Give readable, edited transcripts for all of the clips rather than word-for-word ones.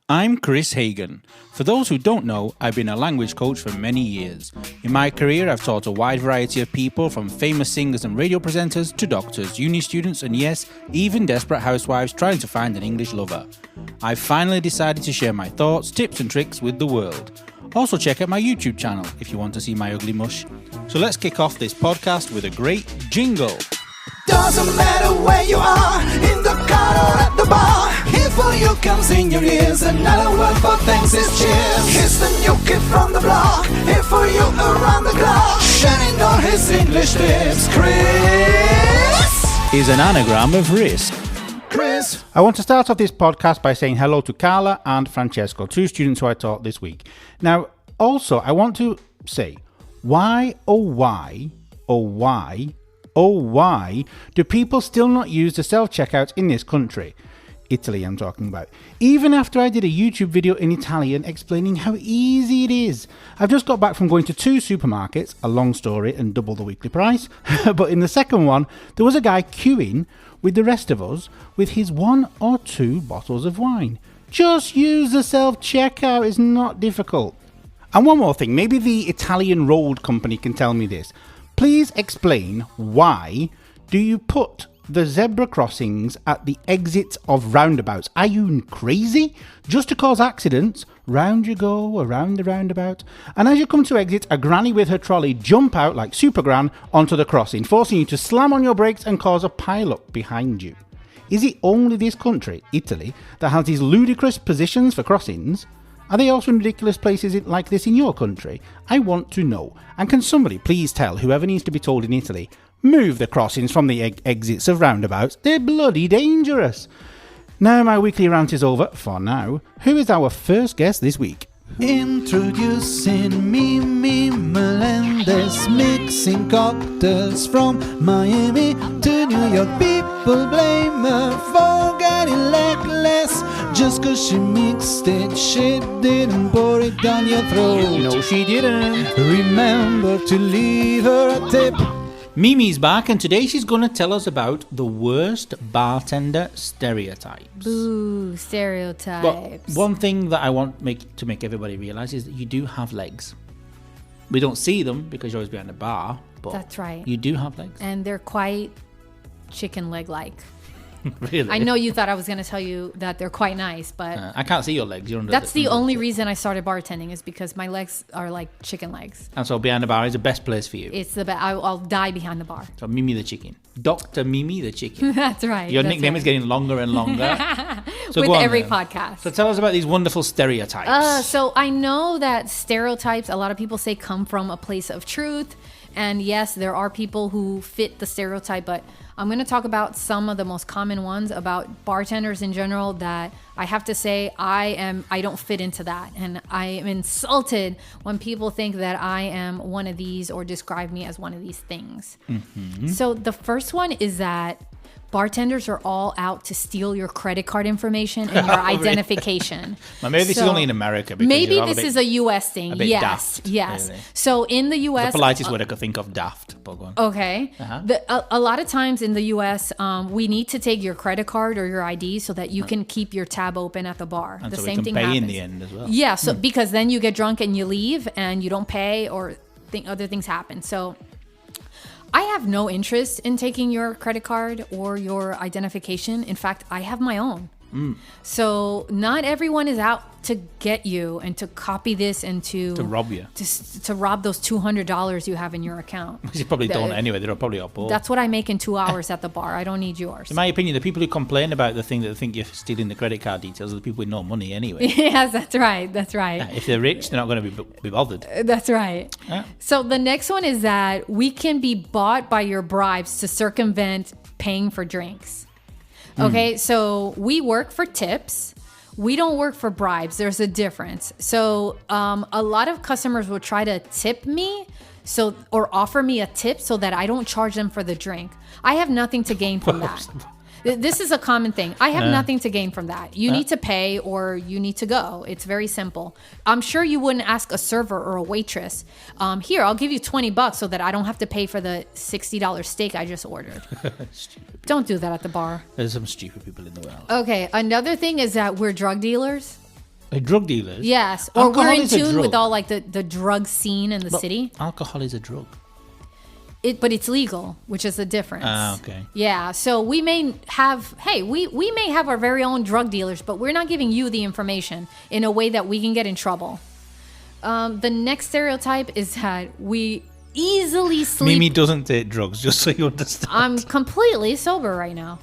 I'm Kris Hagan. For those who don't know, I've been a language coach for many years. In my career, I've taught a wide variety of people, from famous singers and radio presenters to doctors, uni students, and yes, even desperate housewives trying to find an English lover. I've finally decided to share my thoughts, tips and tricks with the world. Also check out my YouTube channel if you want to see my ugly mush. So let's kick off this podcast with a great jingle. Doesn't matter where you are, in the car or at the bar. Here for you comes in your ears, another word for thanks is cheers. Here's the new kid from the block, here for you around the clock, shining all his English tips. Kris is an anagram of risk. Kris. I want to start off this podcast by saying hello to Carla and Francesco, two students who I taught this week. Now, also, I want to say, why do people still not use the self-checkout in this country? Italy, I'm talking about. Even after I did a YouTube video in Italian explaining how easy it is. I've just got back from going to 2 supermarkets, a long story and double the weekly price. But in the second one, there was a guy queuing with the rest of us with his 1 or 2 bottles of wine. Just use the self-checkout, it's not difficult. And one more thing, maybe the Italian road company can tell me this. Please explain why do you put the zebra crossings at the exits of roundabouts? Are you crazy? Just to cause accidents, round you go, around the roundabout. And as you come to exit, a granny with her trolley jump out like Super Gran onto the crossing, forcing you to slam on your brakes and cause a pile-up behind you. Is it only this country, Italy, that has these ludicrous positions for crossings? Are they also in ridiculous places like this in your country? I want to know. And can somebody please tell whoever needs to be told in Italy, move the crossings from the exits of roundabouts? They're bloody dangerous. Now my weekly rant is over, for now. Who is our first guest this week? Introducing Mimi Melendez, mixing cocktails from Miami to New York. People blame her for getting legless just cause she mixed it. She didn't pour it down your throat. No, she didn't. Remember to leave her a tip. Mimi's back, and today she's going to tell us about the worst bartender stereotypes. Boo, stereotypes. But one thing that I want to make everybody realize is that you do have legs. We don't see them because you're always behind a bar, but that's right. You do have legs. And they're quite chicken leg-like. Really? I know you thought I was going to tell you that they're quite nice, but I can't see your legs. You're under that's the only reason I started bartending, is because my legs are like chicken legs. And so behind the bar is the best place for you. It's the best. I'll die behind the bar. So Mimi the chicken. Dr. Mimi the chicken. That's right. Your nickname is getting longer and longer. So with every podcast. So tell us about these wonderful stereotypes. So I know that stereotypes, a lot of people say, come from a place of truth. And yes, there are people who fit the stereotype, but I'm going to talk about some of the most common ones about bartenders in general that I have to say I don't fit into that. And I am insulted when people think that I am one of these or describe me as one of these things. Mm-hmm. So the first one is that bartenders are all out to steal your credit card information and your identification. Well, maybe this is only in America. Maybe this is a U.S. thing. Yes. Daft, yes. Really. So in the U.S. the politest word I could think of, daft. Okay. Uh-huh. A lot of times in the U.S., we need to take your credit card or your ID so that you can keep your tab open at the bar. And the so same thing pay happens in the end as well. Yeah. So because then you get drunk and you leave and you don't pay, or other things happen. So I have no interest in taking your credit card or your identification. In fact, I have my own. So not everyone is out to get you and to copy this and to rob you. To rob those $200 you have in your account. Which you probably don't anyway. They're probably up board. That's what I make in 2 hours at the bar. I don't need yours. In my opinion, the people who complain about the thing that think you're stealing the credit card details are the people with no money anyway. Yes, that's right. That's right. If they're rich, they're not going to be bothered. That's right. Yeah. So the next one is that we can be bought by your bribes to circumvent paying for drinks. Okay, so we work for tips. We don't work for bribes. There's a difference. So a lot of customers will try to tip me or offer me a tip so that I don't charge them for the drink. I have nothing to gain from that. This is a common thing. I have nothing to gain from that. You need to pay or you need to go. It's very simple. I'm sure you wouldn't ask a server or a waitress, here, I'll give you $20 so that I don't have to pay for the $60 steak I just ordered. Don't do that at the bar. There's some stupid people in the world. Okay, another thing is that we're drug dealers. Drug dealers? Yes. Or Alcohol we're in is a tune drug. with all like the drug scene in the city. Alcohol is a drug. But it's legal, which is the difference. Okay. Yeah. So we may have, we may have our very own drug dealers, but we're not giving you the information in a way that we can get in trouble. The next stereotype is that we easily sleep. Mimi doesn't take drugs, just so you understand. I'm completely sober right now.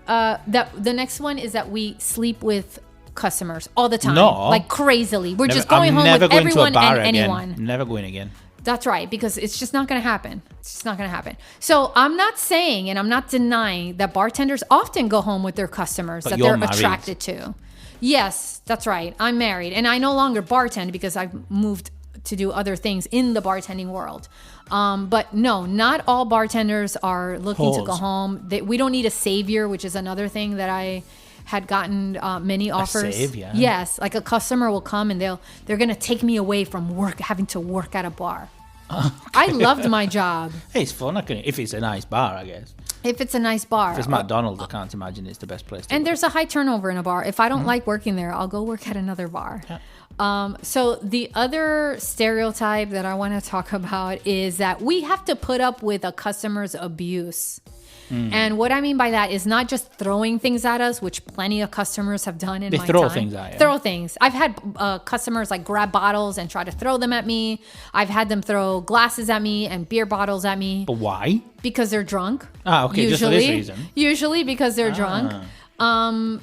The next one is that we sleep with customers all the time. No. Like crazily. We're just I'm going home never with going to a everyone bar and again. anyone. Never going again. That's right, because it's just not going to happen. It's just not going to happen. So I'm not saying and I'm not denying that bartenders often go home with their customers But that you're they're married. attracted to. Yes, that's right. I'm married and I no longer bartend because I've moved to do other things in the bartending world. But no, not all bartenders are looking to go home. We don't need a savior, which is another thing that I had gotten many offers. savior? Yes, like a customer will come and they're going to take me away from work, having to work at a bar. I loved my job. Hey, it's fun. If it's a nice bar, I guess. If it's a nice bar. If it's McDonald's, I can't imagine it's the best place to And work. there's a high turnover in a bar. If I don't like working there, I'll go work at another bar. Yeah. So the other stereotype that I want to talk about is that we have to put up with a customer's abuse. And what I mean by that is not just throwing things at us, which plenty of customers have done in my time. They throw things at you. Throw things. I've had customers like grab bottles and try to throw them at me. I've had them throw glasses at me and beer bottles at me. But why? Because they're drunk. Okay, just for this reason. Usually because they're drunk.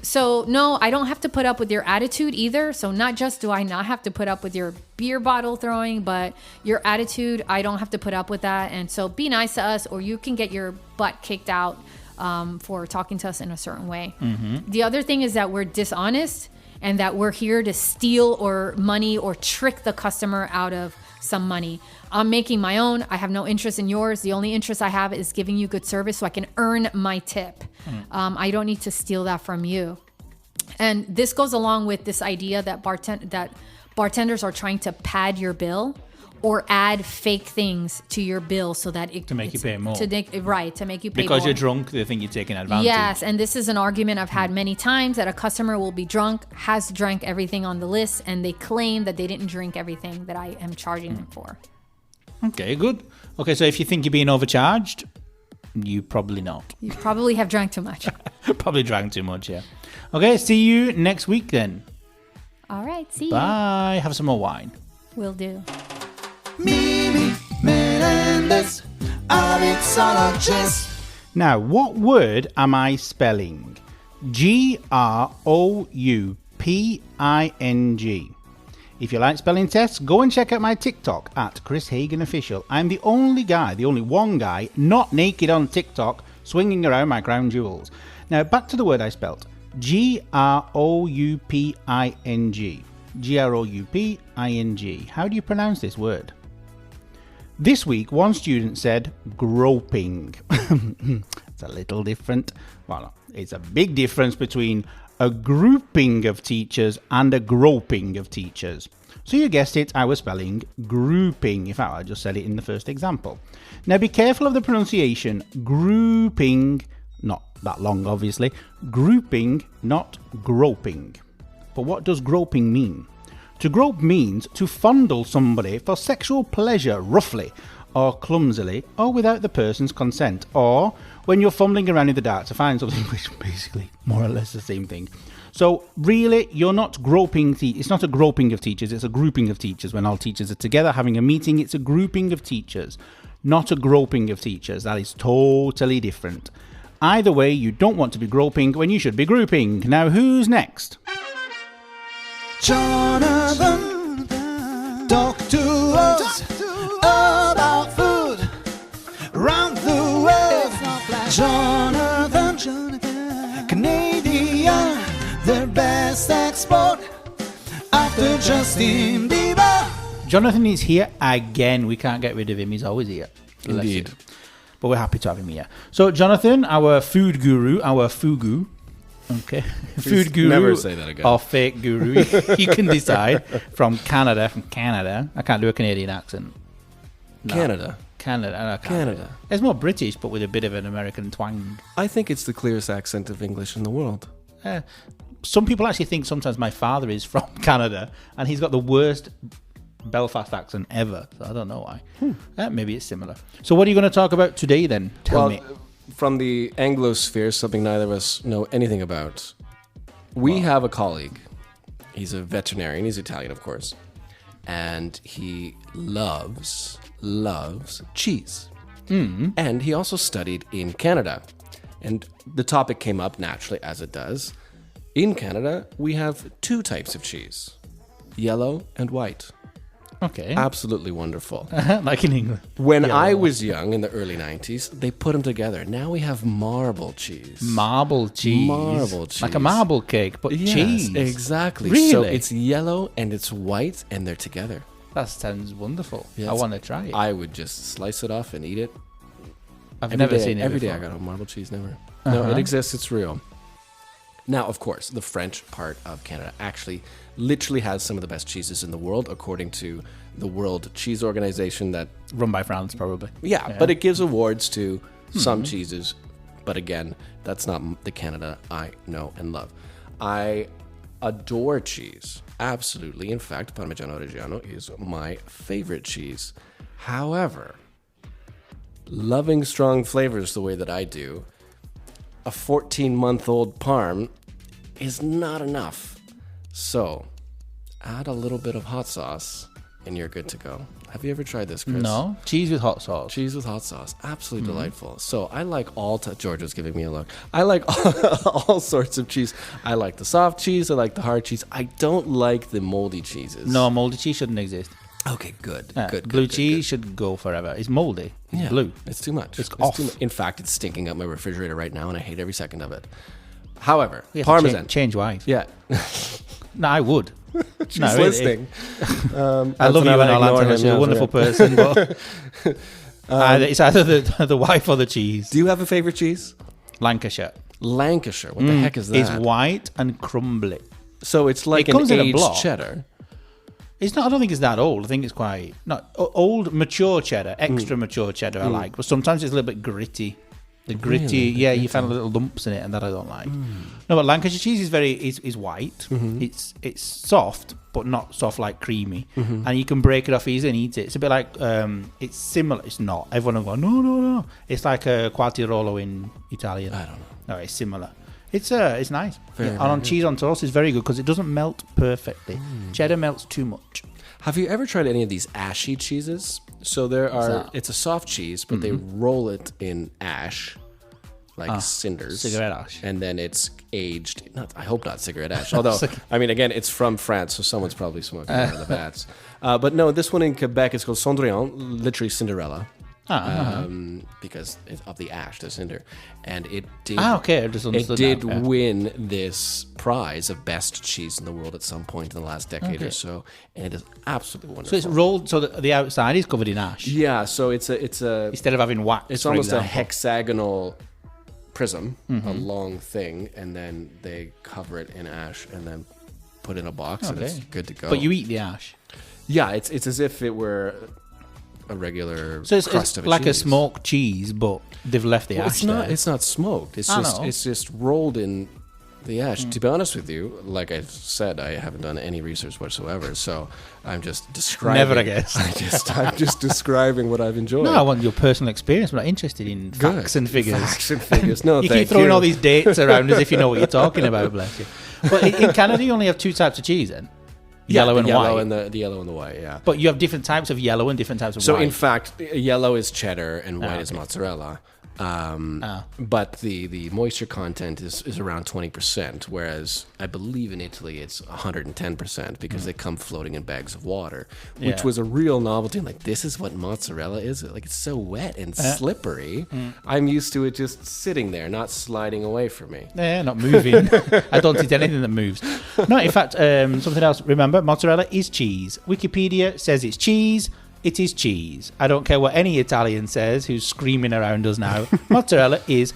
So no, I don't have to put up with your attitude either. So not just do I not have to put up with your beer bottle throwing, but your attitude, I don't have to put up with that. And so be nice to us or you can get your butt kicked out for talking to us in a certain way. The other thing is that we're dishonest and that we're here to steal or money or trick the customer out of some money. I'm making my own. I have no interest in yours. The only interest I have is giving you good service so I can earn my tip. I don't need to steal that from you. And this goes along with this idea that bartenders are trying to pad your bill or add fake things to your bill so that To make you pay more. to make you pay Because more. you're drunk, they think you're taking advantage. Yes, and this is an argument I've had many times that a customer will be drunk, has drank everything on the list, and they claim that they didn't drink everything that I am charging them for. Okay, good. Okay, so if you think you're being overcharged, you probably not. You probably have drank too much. Probably drank too much, yeah. Okay, see you next week then. All right, see you. Bye. Have some more wine. Will do. Mimi Melendez, a mixologist. Now, what word am I spelling? Grouping. If you like spelling tests, go and check out my TikTok at Kris Hagan Official. I'm the only one guy, not naked on TikTok, swinging around my crown jewels. Now, back to the word I spelt. Grouping. Grouping. How do you pronounce this word? This week, one student said groping. It's a little different. Well, it's a big difference between a grouping of teachers and a groping of teachers. So you guessed it, I was spelling grouping. In fact, I just said it in the first example. Now be careful of the pronunciation. Grouping, not that long obviously. Grouping, not groping. But what does groping mean? To grope means to fondle somebody for sexual pleasure roughly, or clumsily, or without the person's consent, or when you're fumbling around in the dark to find something, which is basically more or less the same thing. So really, you're not groping. It's not a groping of teachers, it's a grouping of teachers. When all teachers are together having a meeting, it's a grouping of teachers, not a groping of teachers. That is totally different. Either way, you don't want to be groping when you should be grouping. Now, who's next? Jonathan, talk to us about food around the world. Jonathan, Canadian, their best export after Justin Bieber. Jonathan is here again. We can't get rid of him. He's always here. Bless Indeed. him. But we're happy to have him here. So, Jonathan, our food guru, our fugu. Okay. Food guru. never say that again. Or fake guru. You can decide. From Canada. I can't do a Canadian accent. No. Canada. Canada. I can't do Canada. it. It's more British, but with a bit of an American twang. I think it's the clearest accent of English in the world. some people actually think sometimes my father is from Canada, and he's got the worst Belfast accent ever. So I don't know why. Maybe it's similar. So what are you going to talk about today then? Tell me. From the Anglosphere, something neither of us know anything about. We have a colleague. He's a veterinarian. He's Italian, of course. And he loves cheese. And he also studied in Canada. And the topic came up naturally, as it does. In Canada, we have 2 types of cheese. Yellow and white. Okay. Absolutely wonderful. Like in England. When I was young, in the early 90s, they put them together. Now we have marble cheese. Marble cheese. Marble cheese. Like a marble cake, but cheese. Exactly. Really? So it's yellow and it's white and they're together. That sounds wonderful. Yeah, I want to try it. I would just slice it off and eat it. I've never seen it Every day before. I got a marble cheese, never. No, it exists. It's real. Now, of course, the French part of Canada actually literally has some of the best cheeses in the world, according to the World Cheese Organization. That Run by France, probably. yeah, but it gives awards to some cheeses. But again, that's not the Canada I know and love. I adore cheese. Absolutely. In fact, Parmigiano Reggiano is my favorite cheese. However, loving strong flavors the way that I do, a 14-month-old parm is not enough. So, add a little bit of hot sauce and you're good to go. Have you ever tried this, Kris? No. Cheese with hot sauce. Cheese with hot sauce. Absolutely delightful. So I like all... George was giving me a look. I like all sorts of cheese. I like the soft cheese. I like the hard cheese. I don't like the moldy cheeses. No, moldy cheese shouldn't exist. Okay, good. Good. Blue cheese should go forever. It's moldy. It's blue. It's too much. It's off. In fact, it's stinking up my refrigerator right now, and I hate every second of it. However, We have to Parmesan. change wives. Yeah. No, I would. She's No, listening. I love you and all that. She's a wonderful person, but it's either the wife or the cheese. Do you have a favorite cheese? Lancashire. Lancashire. What the heck is that? It's white and crumbly. So it's like It comes an in a aged block. cheddar. It's not. I don't think it's that old. I think it's quite old, mature cheddar, extra mature cheddar. I like, but sometimes it's a little bit gritty. The gritty, Really? you find little lumps in it, and that I don't like. No, but Lancashire cheese is white. It's soft, but not soft like creamy, and you can break it off easily and eat it. It's a bit like it's similar. It's not. Everyone will go no. It's like a quattirolo in Italian. I don't know. No, it's similar. It's nice. Very, and very on good. cheese on toast is very good because it doesn't melt perfectly. Cheddar melts too much. Have you ever tried any of these ashy cheeses? So there are. It's a soft cheese, but they roll it in ash, like cinders, cigarette ash. and then it's aged. I hope not cigarette ash. Although, I mean, again, it's from France, so someone's probably smoking out of the vats. But no, this one in Quebec is called Cendrillon, literally Cinderella. Because of the ash, the cinder, and it did. Okay, I just It understood did that. Okay. win this prize of best cheese in the world at some point in the last decade or so, and it is absolutely So wonderful. it's rolled, so the outside is covered in ash Yeah, so it's a instead of having wax. it's for almost a example. hexagonal prism, a long thing, and then they cover it in ash and then put it in a box, and it's Okay. good to go. But you eat the ash, yeah, it's as if it were a regular so it's crust of a like cheese. a smoked cheese, but they've left the Well, ash it's not. there. It's not smoked. It's I just. know. It's just rolled in the ash. To be honest with you, like I've said, I haven't done any research whatsoever. So I'm just describing. Never, I guess. I'm just describing what I've enjoyed. No, I want your personal experience. I'm not interested in Good. facts and figures. Facts and figures. No, You thank keep throwing you. all these dates around as if you know what you're talking about, bless you. But in Canada, you only have 2 types of cheese then? Yellow the and yellow white. and the yellow and the white. Yeah. But you have different types of yellow and different types of So white. in fact, yellow is cheddar and white is okay. mozzarella. But the moisture content is around 20%, whereas I believe in Italy it's 110% because they come floating in bags of water, which Yeah. was a real novelty. Like, this is what mozzarella is. Like, it's so wet and slippery. I'm used to it just sitting there, not sliding away from me. Yeah, not moving. I don't eat anything that moves. No, in fact, something else. Remember, mozzarella is cheese. Wikipedia says it's cheese. It is cheese. I don't care what any Italian says who's screaming around us now. Mozzarella is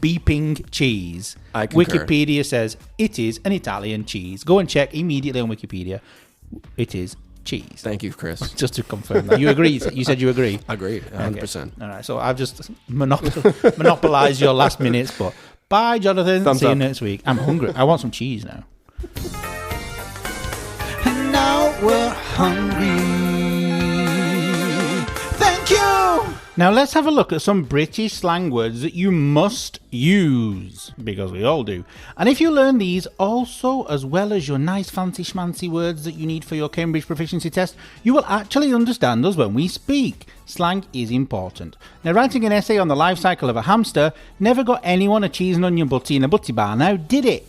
beeping cheese. I concur. Wikipedia says it is an Italian cheese. Go and check immediately on Wikipedia. It is cheese. Thank you, Kris. Just to confirm that. You agree? You said you agree? Agreed, 100%. All right, so I've just monopolized your last minutes, but Bye, Jonathan. Thumbs See you up. next week. I'm hungry. I want some cheese now. And now we're hungry. Thank you. Now let's have a look at some British slang words that you must use, because we all do. And if you learn these also, as well as your nice fancy schmancy words that you need for your Cambridge proficiency test, you will actually understand us when we speak. Slang is important. Now, writing an essay on the life cycle of a hamster never got anyone a cheese and onion butty in a butty bar now, did it?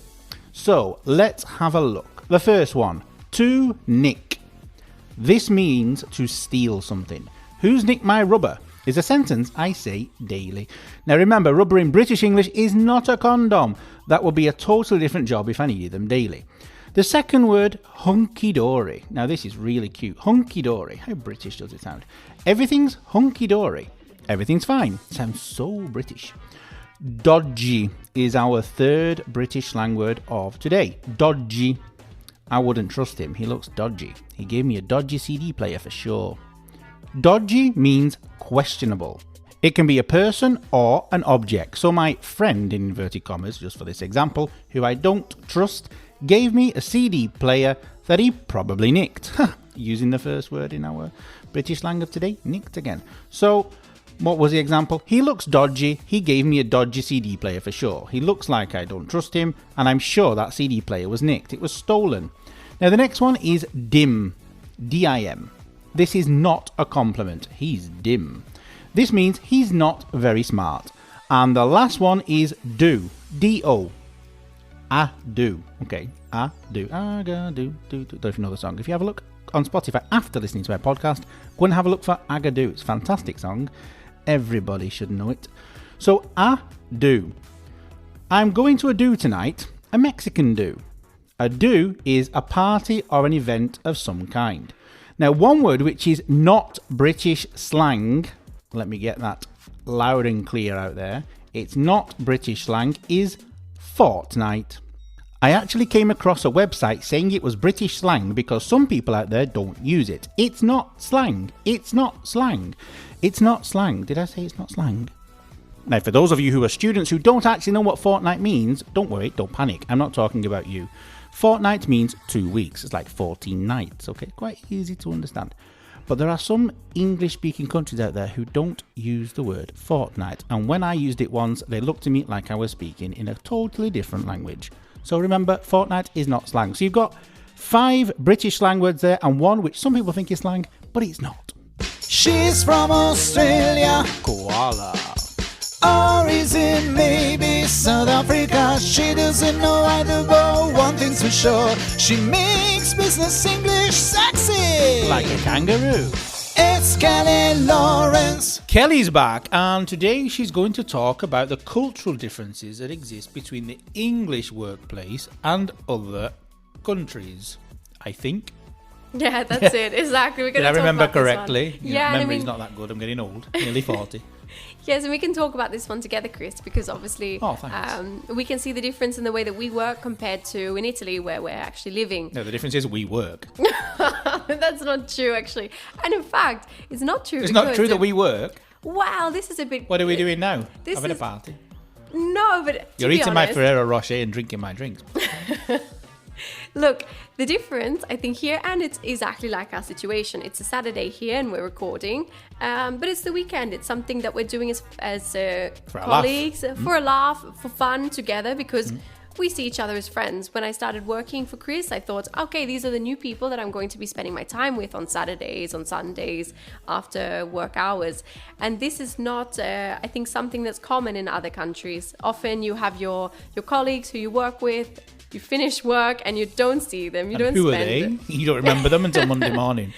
So let's have a look. The first one, to nick. This means to steal something. Who's nicked my rubber? Is a sentence I say daily. Now remember, rubber in British English is not a condom. That would be a totally different job if I needed them daily. The second word, hunky-dory. Now this is really cute. Hunky-dory. How British does it sound? Everything's hunky-dory. Everything's fine. Sounds so British. Dodgy is our third British slang word of today. Dodgy. I wouldn't trust him. He looks dodgy. He gave me a dodgy CD player for sure. Dodgy means questionable. It can be a person or an object. So my friend, in inverted commas, just for this example, who I don't trust, gave me a CD player that he probably nicked. Using the first word in our British slang of today, nicked again. So, what was the example? He looks dodgy. He gave me a dodgy CD player for sure. He looks like I don't trust him, and I'm sure that CD player was nicked. It was stolen. Now the next one is dim. D-I-M. This is not a compliment. He's dim. This means he's not very smart. And the last one is do. D-O. I do. Okay. I do. I do. Don't know if you know the song. If you have a look on Spotify after listening to my podcast, go and have a look for I do. It's a fantastic song. Everybody should know it. So I do. I'm going to a do tonight. A Mexican do. A do is a party or an event of some kind. Now, one word which is not British slang, let me get that loud and clear out there, it's not British slang, is fortnight. I actually came across a website saying it was British slang because some people out there don't use it. It's not slang. It's not slang. It's not slang. Did I say it's not slang? Now, for those of you who are students who don't actually know what fortnight means, don't worry, don't panic. I'm not talking about you. Fortnight means 2 weeks. It's like 14 nights, okay? Quite easy to understand. But there are some English-speaking countries out there who don't use the word fortnight. And when I used it once, they looked at me like I was speaking in a totally different language. So remember, fortnight is not slang. So you've got 5 British slang words there and one which some people think is slang, but it's not. She's from Australia. Koala. Or is it maybe South Africa? She doesn't know either, but one thing's for sure, she makes business English sexy. Like a kangaroo. It's Kelly Lawrence. Kelly's back, and today she's going to talk about the cultural differences that exist between the English workplace and other countries, I think. Yeah, that's it. Exactly. We're Did gonna I talk remember about this one. correctly? Yeah, and I memory's mean- not that good. I'm getting old, nearly 40. Yes, and we can talk about this one together, Kris, because obviously Oh, thanks. we can see the difference in the way that we work compared to in Italy, where we're actually living. No, the difference is we work. That's not true, actually. And in fact, it's not true. It's not because true that we work. Wow, this is a bit... What are we doing now? This Having a is- party. No, but to You're be eating my honest, Ferrero Rocher and drinking my drinks. Look, the difference, I think, here, and it's exactly like our situation. It's a Saturday here, and we're recording, but it's the weekend. It's something that we're doing as For a colleagues, for a laugh, for fun together, because we see each other as friends. When I started working for Kris, I thought, okay, these are the new people that I'm going to be spending my time with on Saturdays, on Sundays, after work hours. And this is not, I think, something that's common in other countries. Often you have your colleagues who you work with, you finish work and you don't see them. You don't Who are spend they? You don't remember them until Monday morning.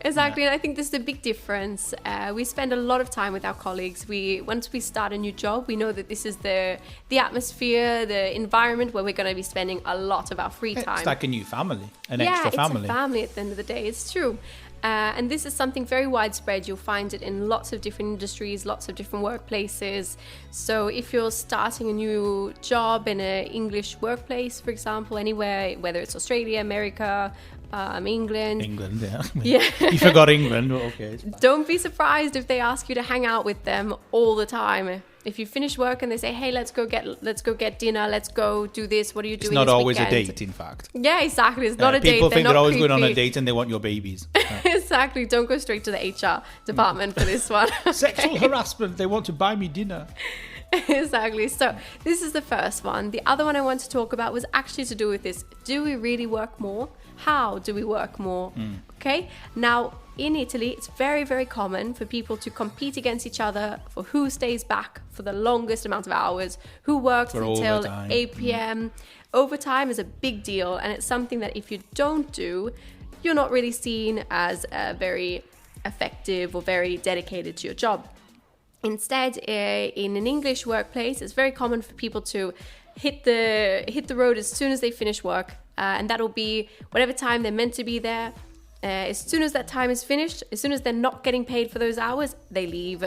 Exactly, and I think this is a big difference. We spend a lot of time with our colleagues. Once we start a new job, we know that this is the atmosphere, the environment where we're going to be spending a lot of our free time. It's like a new family, an extra family. It's a family at the end of the day. It's true. And this is something very widespread. You'll find it in lots of different industries, lots of different workplaces. So if you're starting a new job in an English workplace, for example, anywhere, whether it's Australia, America, England. England, yeah. Yeah. You forgot England, but okay. It's fine. Don't be surprised if they ask you to hang out with them all the time. If you finish work and they say, hey, let's go get dinner, let's go do this, what are you doing It's not this always weekend? a date, in fact. Yeah, exactly. It's not a date. People think they're always going on a creepy. date and they want your babies. Exactly. Don't go straight to the HR department for this one. Sexual harassment. They want to buy me dinner. Exactly. So this is the first one. The other one I want to talk about was actually to do with this. Do we really work more? How do we work more? Okay. Now, in Italy, it's very, very common for people to compete against each other for who stays back for the longest amount of hours, who works For until overtime. 8 p.m. Overtime is a big deal, and it's something that if you don't do, you're not really seen as very effective or very dedicated to your job. Instead, in an English workplace, it's very common for people to hit the road as soon as they finish work, and that'll be whatever time they're meant to be there. As soon as that time is finished, as soon as they're not getting paid for those hours, they leave.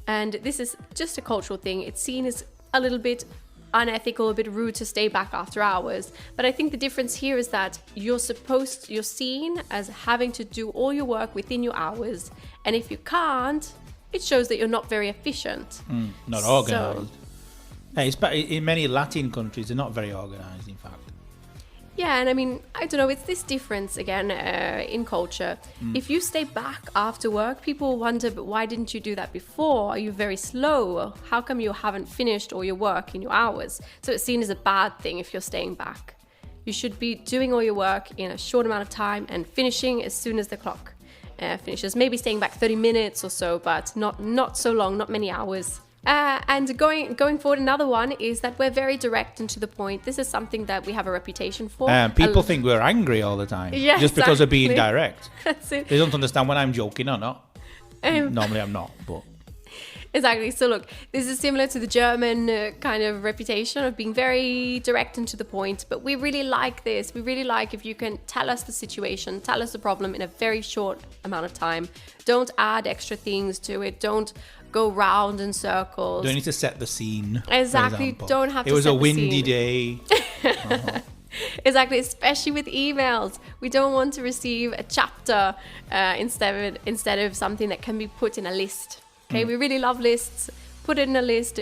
And this is just a cultural thing. It's seen as a little bit unethical, a bit rude to stay back after hours. But I think the difference here is that you're seen as having to do all your work within your hours. And if you can't, it shows that you're not very efficient. Not organised. In many Latin countries, they're not very organised, in fact. Yeah, and I mean, I don't know, it's this difference again in culture. If you stay back after work, people wonder, but why didn't you do that before? Are you very slow? How come you haven't finished all your work in your hours? So it's seen as a bad thing if you're staying back. You should be doing all your work in a short amount of time and finishing as soon as the clock finishes. Maybe staying back 30 minutes or so, but not so long, not many hours. And going forward, another one is that we're very direct and to the point. This is something that we have a reputation for. People think we're angry all the time. Yeah, just because of being exactly. direct. That's it. They don't understand when I'm joking or not. Normally I'm not, but... Exactly. So look, this is similar to the German kind of reputation of being very direct and to the point. But we really like this. We really like if you can tell us the situation, tell us the problem in a very short amount of time. Don't add extra things to it. Don't go round in circles. Don't need to set the scene. Exactly. Don't have to It was set a the windy scene. day. Exactly, especially with emails. We don't want to receive a chapter instead of something that can be put in a list. Okay, we really love lists. Put it in a list.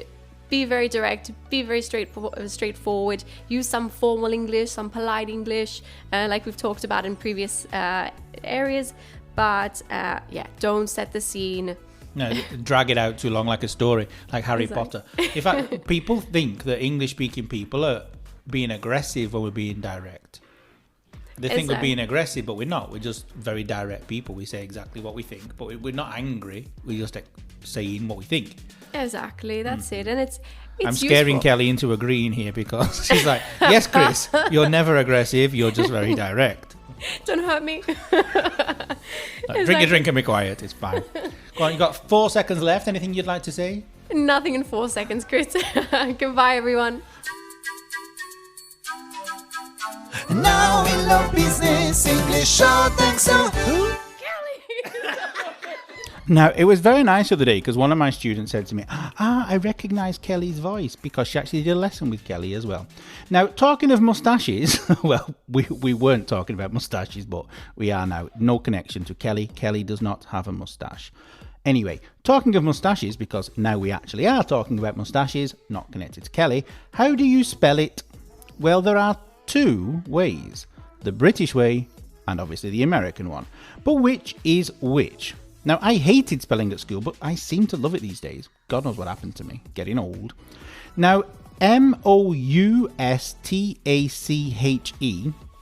Be very direct. Be very straightforward. Use some formal English, some polite English, like we've talked about in previous areas. But don't set the scene. No, drag it out too long like a story, like Harry Exactly. Potter. In fact, people think that English-speaking people are being aggressive when we're being direct. They think we're being aggressive, but we're not. We're just very direct people. We say exactly what we think, but we're not angry. We're just saying what we think. Exactly, that's it. And it's I'm scaring useful. Kelly into agreeing here because she's like, yes, Kris, you're never aggressive. You're just very direct. Don't hurt me. Like, drink your drink and be quiet. It's fine. Go on, you've got 4 seconds left. Anything you'd like to say? Nothing in 4 seconds, Kris. Goodbye, everyone. And now we love business, English short thanks so. Now, it was very nice the other day because one of my students said to me, I recognise Kelly's voice because she actually did a lesson with Kelly as well. Now, talking of moustaches, well, we weren't talking about moustaches, but we are now. No connection to Kelly. Kelly does not have a moustache. Anyway, talking of moustaches, because now we actually are talking about moustaches, not connected to Kelly, how do you spell it? Well, there are 2 ways. The British way and obviously the American one. But which is which? Now, I hated spelling at school, but I seem to love it these days. God knows what happened to me. Getting old. Now, M-O-U-S-T-A-C-H-E,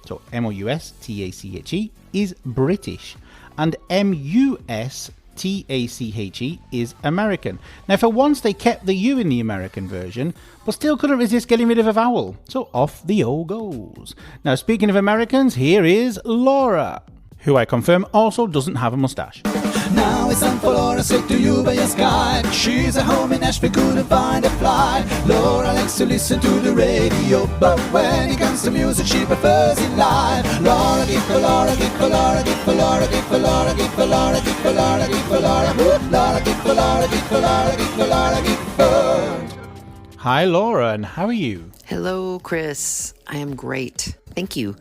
so M-O-U-S-T-A-C-H-E, is British. And M-U-S-T-A-C-H-E is American. Now, for once, they kept the U in the American version, but still couldn't resist getting rid of a vowel. So off the O goes. Now, speaking of Americans, here is Laura, who I confirm also doesn't have a moustache. Now it's time for Laura, say to you by your Skype. She's at home in Nashville, couldn't find a flight. Laura likes to listen to the radio, but when it comes to music, she prefers it live. Laura, give for Laura, give for Laura, give for Laura, give for Laura, give for Laura, give for Laura, give for Laura. Laura, give for Laura, give for Laura, give for Laura, give for. Hi, Laura, and how are you? Hello, Kris. I am great. Thank you.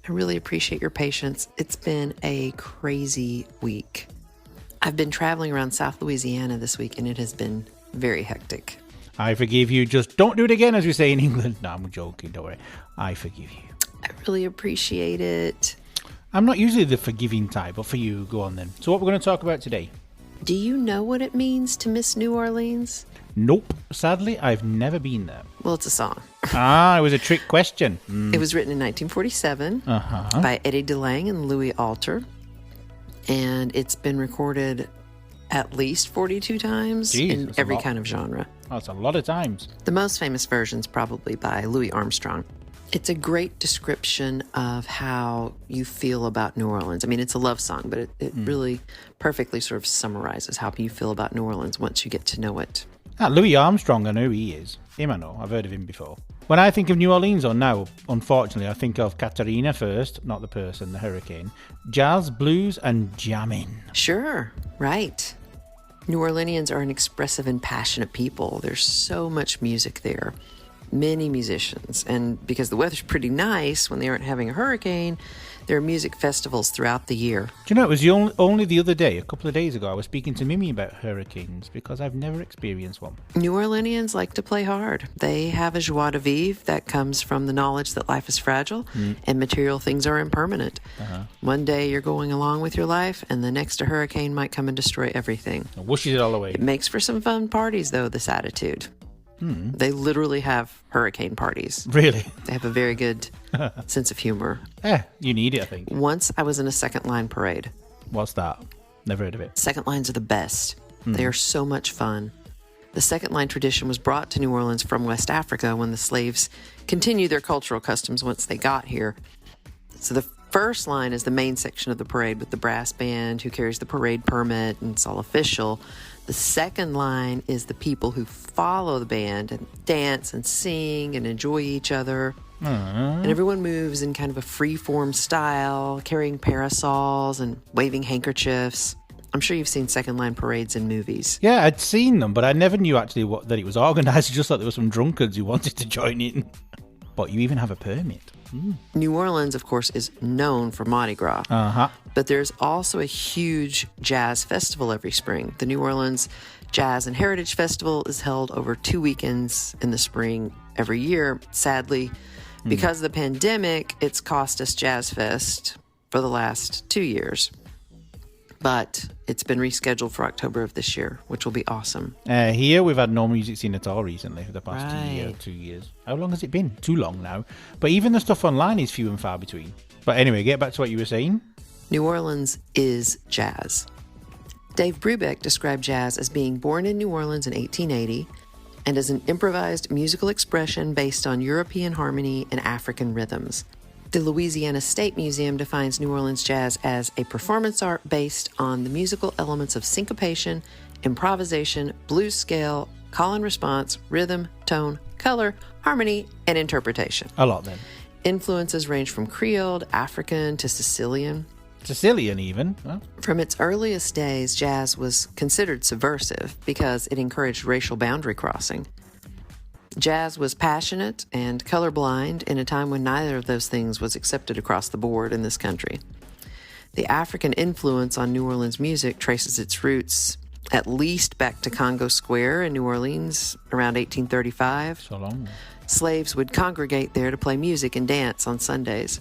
I really appreciate your patience. It's been a crazy week. I've been traveling around South Louisiana this week, and it has been very hectic. I forgive you. Just don't do it again, as we say in England. No, I'm joking. Don't worry. I forgive you. I really appreciate it. I'm not usually the forgiving type, but for you, go on then. So what we're going to talk about today? Do you know what it means to miss New Orleans? Nope. Sadly, I've never been there. Well, it's a song. It was a trick question. It was written in 1947 by Eddie DeLange and Louis Alter. And it's been recorded at least 42 times in every kind of genre. That's a lot of times. The most famous version's probably by Louis Armstrong. It's a great description of how you feel about New Orleans. I mean, it's a love song, but it really perfectly sort of summarizes how you feel about New Orleans once you get to know it. Louis Armstrong, I know who he is. Him I know. I've heard of him before. When I think of New Orleans, or now, unfortunately, I think of Katrina first, not the person, the hurricane. Jazz, blues, and jamming. Sure, right. New Orleanians are an expressive and passionate people. There's so much music there. Many musicians. And because the weather's pretty nice when they aren't having a hurricane, there are music festivals throughout the year. Do you know, it was only the other day, a couple of days ago, I was speaking to Mimi about hurricanes because I've never experienced one. New Orleanians like to play hard. They have a joie de vivre that comes from the knowledge that life is fragile and material things are impermanent. One day you're going along with your life, and the next a hurricane might come and destroy everything. It whooshes it all away. It makes for some fun parties, though, this attitude. They literally have hurricane parties. Really? They have a very good sense of humor. You need it, I think. Once I was in a second line parade. What's that? Never heard of it. Second lines are the best. They are so much fun. The second line tradition was brought to New Orleans from West Africa when the slaves continued their cultural customs once they got here. So the first line is the main section of the parade with the brass band who carries the parade permit, and it's all official. The second line is the people who follow the band and dance and sing and enjoy each other. And everyone moves in kind of a free-form style, carrying parasols and waving handkerchiefs. I'm sure you've seen second line parades in movies. Yeah, I'd seen them, but I never knew actually that it was organised. Just like there were some drunkards who wanted to join in. But you even have a permit. New Orleans, of course, is known for Mardi Gras. But there's also a huge jazz festival every spring. The New Orleans Jazz and Heritage Festival is held over 2 weekends in the spring every year. Sadly, because of the pandemic, it's cost us Jazz Fest for the last 2 years. But it's been rescheduled for October of this year, which will be awesome. Here, we've had no music scene at all recently for the past 2 years. How long has it been? Too long now. But even the stuff online is few and far between. But anyway, get back to what you were saying. New Orleans is jazz. Dave Brubeck described jazz as being born in New Orleans in 1880 and as an improvised musical expression based on European harmony and African rhythms. The Louisiana State Museum defines New Orleans jazz as a performance art based on the musical elements of syncopation, improvisation, blues scale, call and response, rhythm, tone, color, harmony, and interpretation. A lot then. Influences range from Creole, African to Sicilian. Sicilian even. Huh? From its earliest days, jazz was considered subversive because it encouraged racial boundary crossing. Jazz was passionate and colorblind in a time when neither of those things was accepted across the board in this country. The African influence on New Orleans music traces its roots at least back to Congo Square in New Orleans around 1835. So long. Slaves would congregate there to play music and dance on Sundays.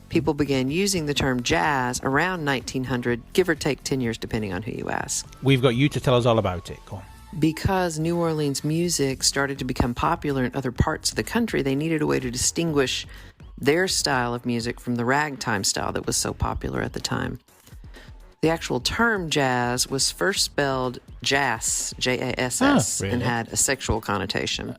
People began using the term jazz around 1900, give or take 10 years depending on who you ask. We've got you to tell us all about it. Go on. Because New Orleans music started to become popular in other parts of the country, they needed a way to distinguish their style of music from the ragtime style that was so popular at the time. The actual term jazz was first spelled jass, J-A-S-S, really? and had a sexual connotation.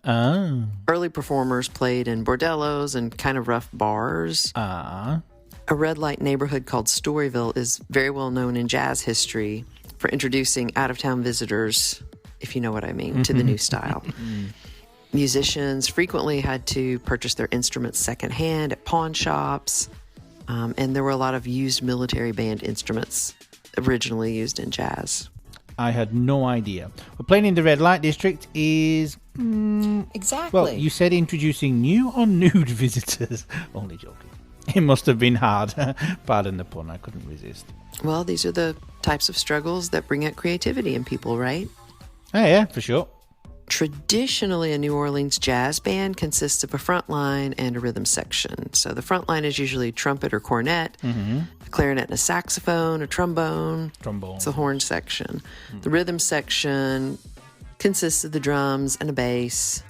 Early performers played in bordellos and kind of rough bars. A red light neighborhood called Storyville is very well known in jazz history for introducing out-of-town visitors, if you know what I mean, to the new style. Musicians frequently had to purchase their instruments secondhand at pawn shops, and there were a lot of used military band instruments originally used in jazz. I had no idea. But playing in the red light district is... Exactly. Well, you said introducing new or nude visitors. Only joking. It must have been hard. Pardon the pun, I couldn't resist. Well, these are the types of struggles that bring out creativity in people, right? Oh, yeah, for sure. Traditionally, a New Orleans jazz band consists of a front line and a rhythm section. So the front line is usually trumpet or cornet, a clarinet and a saxophone, a trombone. It's the horn section. The rhythm section consists of the drums and a bass,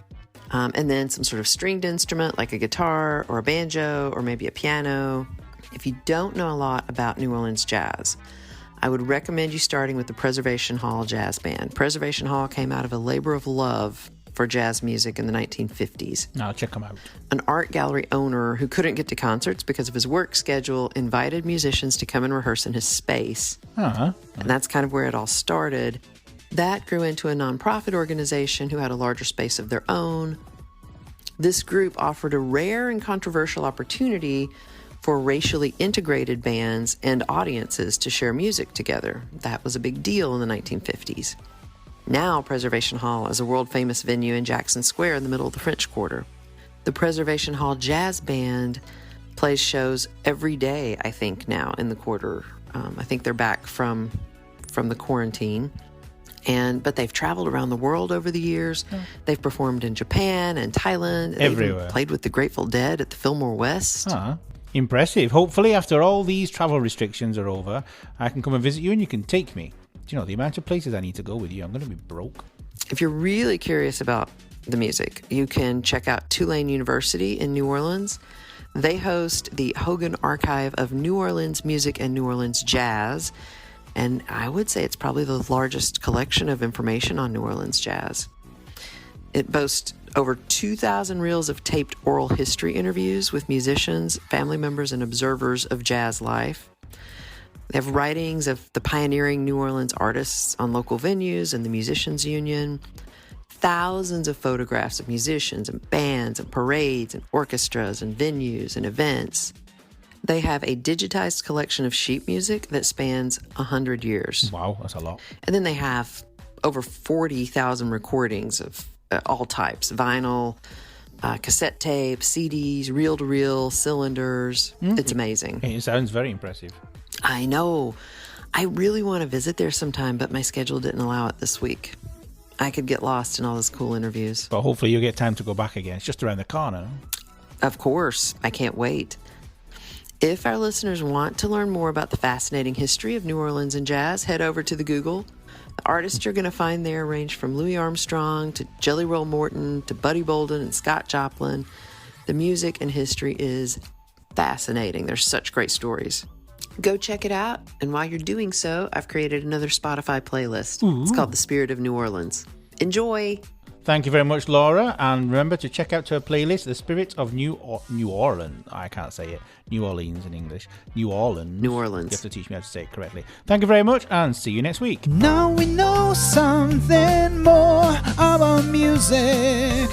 and then some sort of stringed instrument like a guitar or a banjo or maybe a piano. If you don't know a lot about New Orleans jazz, I would recommend you starting with the Preservation Hall Jazz Band. Preservation Hall came out of a labor of love for jazz music in the 1950s. Now check them out. An art gallery owner who couldn't get to concerts because of his work schedule invited musicians to come and rehearse in his space. And that's kind of where it all started. That grew into a nonprofit organization who had a larger space of their own. This group offered a rare and controversial opportunity for racially integrated bands and audiences to share music together. That was a big deal in the 1950s. Now, Preservation Hall is a world-famous venue in Jackson Square in the middle of the French Quarter. The Preservation Hall Jazz Band plays shows every day, I think, now in the quarter. I think they're back from the quarantine. But they've traveled around the world over the years. They've performed in Japan and Thailand. Everywhere. They've played with the Grateful Dead at the Fillmore West. Impressive. Hopefully, after all these travel restrictions are over, I can come and visit you and you can take me. Do you know the amount of places I need to go with you? I'm going to be broke. If you're really curious about the music, you can check out Tulane University in New Orleans. They host the Hagan Archive of New Orleans Music and New Orleans Jazz. And I would say it's probably the largest collection of information on New Orleans jazz. It boasts over 2,000 reels of taped oral history interviews with musicians, family members, and observers of jazz life. They have writings of the pioneering New Orleans artists on local venues and the Musicians Union. Thousands of photographs of musicians and bands and parades and orchestras and venues and events. They have a digitized collection of sheet music that spans 100 years. Wow, that's a lot. And then they have over 40,000 recordings of all types: vinyl, cassette tapes, CDs, reel-to-reel, cylinders. It's amazing. It sounds very impressive. I know. I really want to visit there sometime, but my schedule didn't allow it this week. I could get lost in all those cool interviews. But hopefully you'll get time to go back again. It's just around the corner. Of course. I can't wait. If our listeners want to learn more about the fascinating history of New Orleans and jazz, head over to the Google. The artists you're going to find there range from Louis Armstrong to Jelly Roll Morton to Buddy Bolden and Scott Joplin. The music and history is fascinating. There's such great stories. Go check it out. And while you're doing so, I've created another Spotify playlist. It's called The Spirit of New Orleans. Enjoy. Thank you very much, Laura. And remember to check out her playlist, The Spirit of New Orleans. I can't say it. New Orleans in English. New Orleans. New Orleans. You have to teach me how to say it correctly. Thank you very much and see you next week. Now we know something more about music.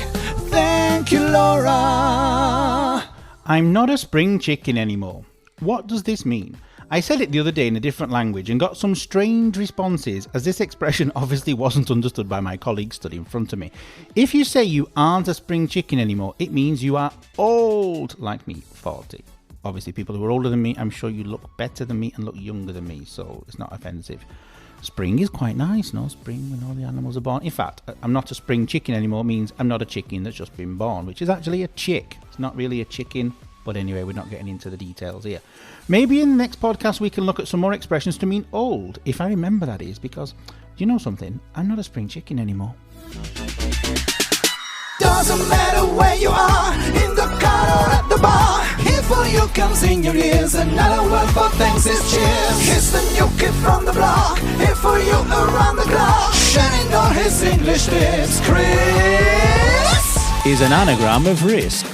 Thank you, Laura. I'm not a spring chicken anymore. What does this mean? I said it the other day in a different language and got some strange responses, as this expression obviously wasn't understood by my colleague stood in front of me. If you say you aren't a spring chicken anymore, it means you are old, like me, 40. Obviously, people who are older than me, I'm sure you look better than me and look younger than me, so it's not offensive. Spring is quite nice, no? Spring when all the animals are born. In fact, I'm not a spring chicken anymore means I'm not a chicken that's just been born, which is actually a chick. It's not really a chicken. But anyway, we're not getting into the details here. Maybe in the next podcast we can look at some more expressions to mean old, if I remember that is, because, you know something? I'm not a spring chicken anymore. Doesn't matter where you are, in the car or at the bar. Here for you comes in your ears, another word for thanks is cheers. Here's the new kid from the block, here for you around the clock, shining all his English tips. Kris is an anagram of risk.